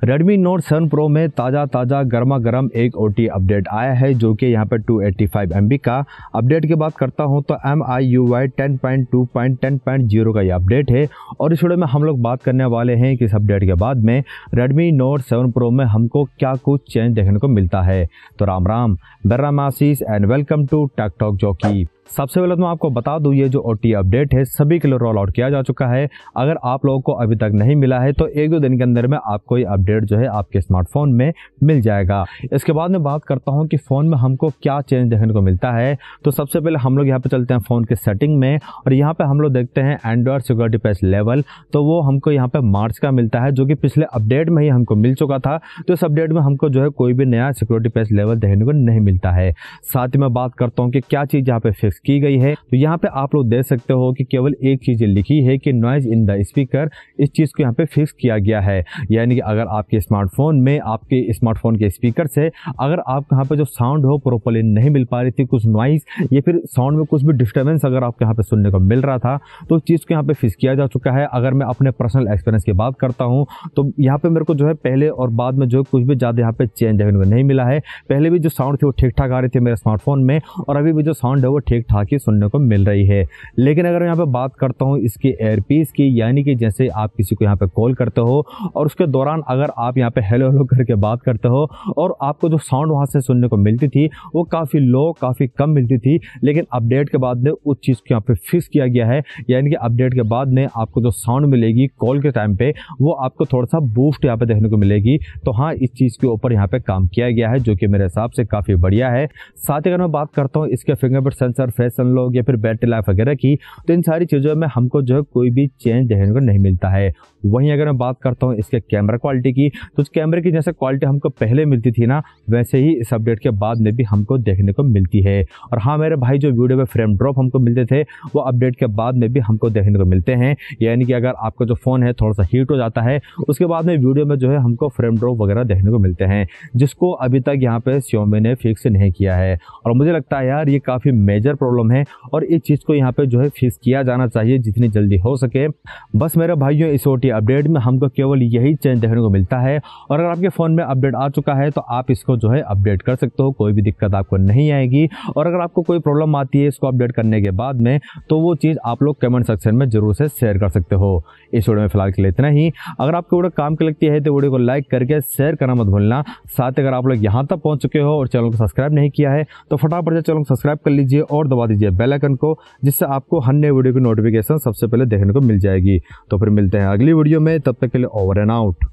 Redmi Note 7 Pro में ताज़ा गर्मा गर्म एक OT अपडेट आया है जो कि यहाँ पे 285 MB का अपडेट की बात करता हूँ तो MIUI 10.2.10.0 का ये अपडेट है। और इस वीडियो में हम लोग बात करने वाले हैं कि इस अपडेट के बाद में Redmi Note 7 Pro में हमको क्या कुछ चेंज देखने को मिलता है। तो राम राम, मेरा नाम Ashish and welcome to tech talk jockey. सबसे पहले तो मैं आपको बता दूं, ये जो OT अपडेट है सभी के लिए रोल आउट किया जा चुका है। अगर आप लोगों को अभी तक नहीं मिला है तो एक दो दिन के अंदर में आपको ये अपडेट जो है आपके स्मार्टफोन में मिल जाएगा। इसके बाद मैं बात करता हूं कि फ़ोन में हमको क्या चेंज देखने को मिलता है। तो सबसे पहले हम लोग यहाँ पे चलते हैं फ़ोन के सेटिंग में और यहाँ पे हम लोग देखते हैं एंड्रॉयड सिक्योरिटी पैच लेवल। तो वो हमको यहाँ पे मार्च का मिलता है जो कि पिछले अपडेट में ही हमको मिल चुका था। तो इस अपडेट में हमको जो है कोई भी नया सिक्योरिटी पैच लेवल देखने को नहीं मिलता है। साथ ही मैं बात करता हूँ कि क्या चीज़ यहाँ पे फिक्स की गई है। तो यहाँ पे आप लोग देख सकते हो कि केवल एक चीज लिखी है कि नॉइज इन द स्पीकर। इस चीज को यहाँ पे फिक्स किया गया है, यानी कि अगर आपके स्मार्टफोन में आपके स्मार्टफोन के स्पीकर से अगर आप यहाँ पे जो साउंड हो प्रॉपर्ली नहीं मिल पा रही थी, कुछ नॉइज या फिर साउंड में कुछ भी डिस्टर्बेंस अगर आपको यहाँ पे सुनने को मिल रहा था तो उस चीज को यहाँ पे फिक्स किया जा चुका है। अगर मैं अपने पर्सनल एक्सपीरियंस की बात करता हूँ तो यहाँ पे मेरे को जो है पहले और बाद में जो है कुछ भी ज्यादा यहाँ पे चेंज देखने को नहीं मिला है। पहले भी जो साउंड थी वो ठीक ठाक आ रही थी मेरे स्मार्टफोन में और अभी भी जो साउंड है वो ठीक ठाक ही सुनने को मिल रही है। लेकिन अगर मैं यहाँ पे बात करता हूँ इसकी एयरपीस की, यानी कि जैसे आप किसी को यहाँ पे कॉल करते हो और उसके दौरान अगर आप यहाँ पे हेलो हेलो करके बात करते हो और आपको जो साउंड वहाँ से सुनने को मिलती थी वो काफ़ी लो काफ़ी कम मिलती थी। लेकिन अपडेट के बाद में उस चीज़ को यहाँ पे फिक्स किया गया है, यानी कि अपडेट के बाद में आपको जो साउंड मिलेगी कॉल के टाइम पे वो आपको थोड़ा सा बूस्ट यहाँ पे देखने को मिलेगी। तो हाँ, इस चीज़ के ऊपर यहाँ पे काम किया गया है जो कि मेरे हिसाब से काफ़ी बढ़िया है। साथ ही अगर मैं बात करता हूँ इसके फिंगरप्रिंट सेंसर, फेस अनलॉक या फिर बैटरी लाइफ वगैरह की, तो इन सारी चीज़ों में हमको जो है कोई भी चेंज देखने को नहीं मिलता है। वहीं अगर मैं बात करता हूँ इसके कैमरा क्वालिटी की, तो उस कैमरे की जैसे क्वालिटी हमको पहले मिलती थी ना, वैसे ही इस अपडेट के बाद में भी हमको देखने को मिलती है। और हाँ मेरे भाई, जो वीडियो में फ्रेम ड्रॉप हमको मिलते थे वो अपडेट के बाद में भी हमको देखने को मिलते हैं। यानी कि अगर आपका जो फ़ोन है थोड़ा सा हीट हो जाता है उसके बाद में वीडियो में जो है हमको फ्रेम ड्रॉप वगैरह देखने को मिलते हैं, जिसको अभी तक यहाँ पे Xiaomi ने फिक्स नहीं किया है। और मुझे लगता है यार ये काफ़ी मेजर प्रॉब्लम है और इस चीज़ को यहाँ पे जो है फिक्स किया जाना चाहिए जितनी जल्दी हो सके। बस मेरे भाइयों, इस OT अपडेट में हमको केवल यही चेंज देखने को मिलता है। और अगर आपके फ़ोन में अपडेट आ चुका है तो आप इसको जो है अपडेट कर सकते हो, कोई भी दिक्कत आपको नहीं आएगी। और अगर आपको कोई प्रॉब्लम आती है इसको अपडेट करने के बाद में तो वो चीज़ आप लोग कमेंट सेक्शन में जरूर से शेयर कर सकते हो। इस वीडियो में फिलहाल के लिए इतना ही। अगर आपको वीडियो काम की लगती है तो वीडियो को लाइक करके शेयर करना मत भूलना। साथ ही अगर आप लोग यहाँ तक पहुँच चुके हो और चैनल को सब्सक्राइब नहीं किया है तो फटाफट से चैनल को सब्सक्राइब कर लीजिए और दबा दीजिए बेल आइकन को, जिससे आपको हर नए वीडियो की नोटिफिकेशन सबसे पहले देखने को मिल जाएगी। तो फिर मिलते हैं अगली वीडियो में, तब तक के लिए ओवर एंड आउट।